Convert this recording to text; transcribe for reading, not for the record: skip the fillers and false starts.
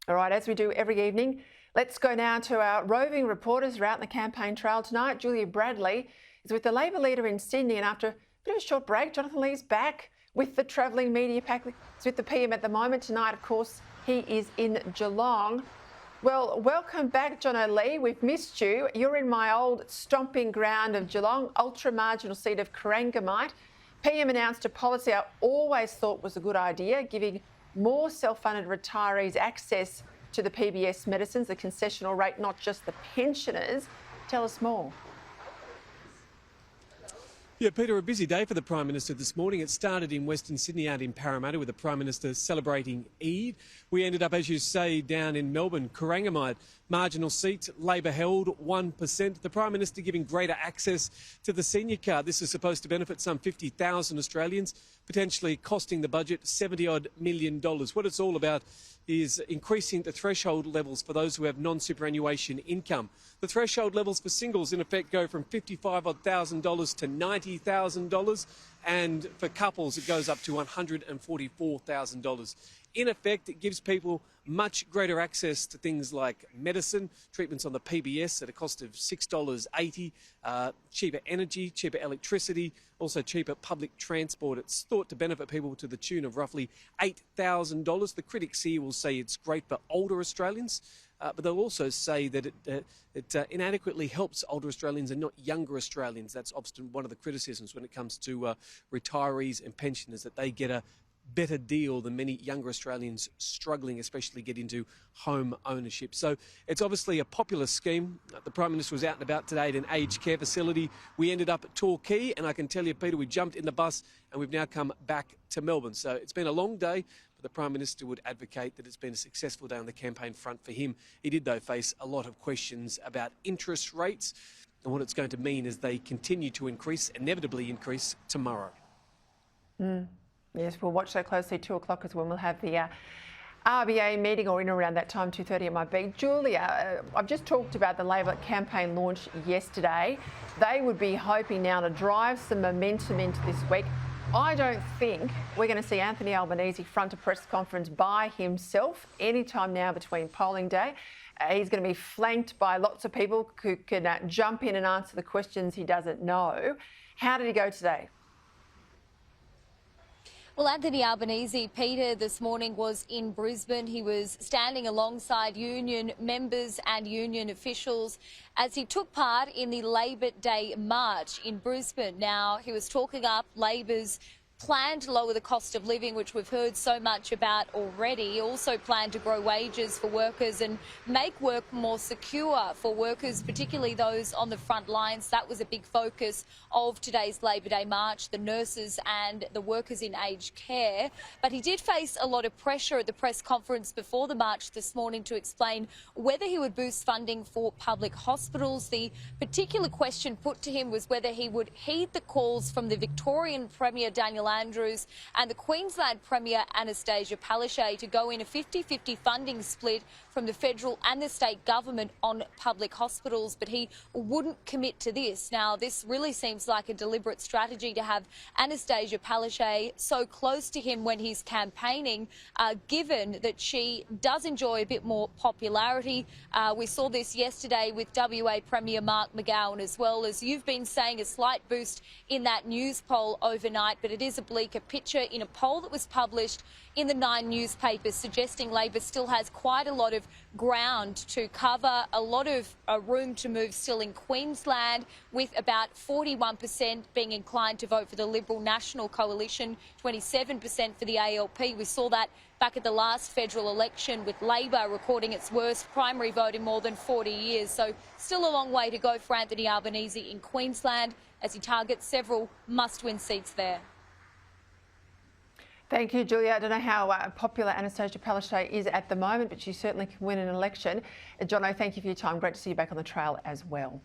All right, as we do every evening, let's go now to our roving reporters who are out in the campaign trail tonight. Julia Bradley is with the Labor leader in Sydney, and after a bit of a short break, Jonathan Lee's back with the travelling media pack. He's with the PM at the moment. Tonight, of course, he is in Geelong. Well, welcome back, Jono Lee. We've missed you. You're in my old stomping ground of Geelong, ultra-marginal seat of Corangamite. PM announced a policy I always thought was a good idea, giving more self-funded retirees access to the PBS medicines, the concessional rate, not just the pensioners. Tell us more. Yeah, Peter, a busy day for the Prime Minister this morning. It started in Western Sydney out in Parramatta with the Prime Minister celebrating Eid. We ended up, as you say, down in Melbourne, Corangamite, marginal seat, Labor held 1%. The Prime Minister giving greater access to the senior card. This is supposed to benefit some 50,000 Australians, potentially costing the budget $70-odd million. What it's all about is increasing the threshold levels for those who have non-superannuation income. The threshold levels for singles, in effect, go from $55,000 to $90,000, and for couples, it goes up to $144,000. In effect, it gives people much greater access to things like medicine, treatments on the PBS at a cost of $6.80, cheaper energy, cheaper electricity, also cheaper public transport. It's thought to benefit people to the tune of roughly $8,000. The critics here will say it's great for older Australians, but they'll also say that it inadequately helps older Australians and not younger Australians. That's often one of the criticisms when it comes to retirees and pensioners, that they get a better deal than many younger Australians struggling, especially get into home ownership. So it's obviously a popular scheme. The Prime Minister was out and about today at an aged care facility. We ended up at Torquay, and I can tell you, Peter, we jumped in the bus and we've now come back to Melbourne. So it's been a long day, but the Prime Minister would advocate that it's been a successful day on the campaign front for him. He did, though, face a lot of questions about interest rates and what it's going to mean as they continue to increase, inevitably increase tomorrow. Yes, we'll watch that closely. 2 o'clock is when we'll have the RBA meeting, or in around that time, 2:30 it might be. Julia, I've just talked about the Labor campaign launch yesterday. They would be hoping now to drive some momentum into this week. I don't think we're going to see Anthony Albanese front a press conference by himself anytime now between polling day. He's going to be flanked by lots of people who can jump in and answer the questions he doesn't know. How did he go today? Well, Anthony Albanese, Peter, this morning was in Brisbane. He was standing alongside union members and union officials as he took part in the Labor Day March in Brisbane. Now, he was talking up Labor's plan to lower the cost of living, which we've heard so much about already. Also planned to grow wages for workers and make work more secure for workers, particularly those on the front lines. That was a big focus of today's Labor Day March, the nurses and the workers in aged care. But he did face a lot of pressure at the press conference before the march this morning to explain whether he would boost funding for public hospitals. The particular question put to him was whether he would heed the calls from the Victorian Premier Daniel Andrews and the Queensland Premier Annastacia Palaszczuk to go in a 50-50 funding split from the federal and the state government on public hospitals, but he wouldn't commit to this. Now, this really seems like a deliberate strategy to have Annastacia Palaszczuk so close to him when he's campaigning, given that she does enjoy a bit more popularity. We saw this yesterday with WA Premier Mark McGowan, as well. As you've been saying, a slight boost in that news poll overnight, but it is a bleaker picture in a poll that was published in the 9 newspapers, suggesting Labor still has quite a lot of ground to cover, a lot of room to move still in Queensland, with about 41% being inclined to vote for the Liberal National Coalition, 27% for the ALP. We saw that back at the last federal election, with Labor recording its worst primary vote in more than 40 years. So still a long way to go for Anthony Albanese in Queensland as he targets several must-win seats there. Thank you, Julia. I don't know how popular Annastacia Palaszczuk is at the moment, but she certainly can win an election. Jono, thank you for your time. Great to see you back on the trail as well.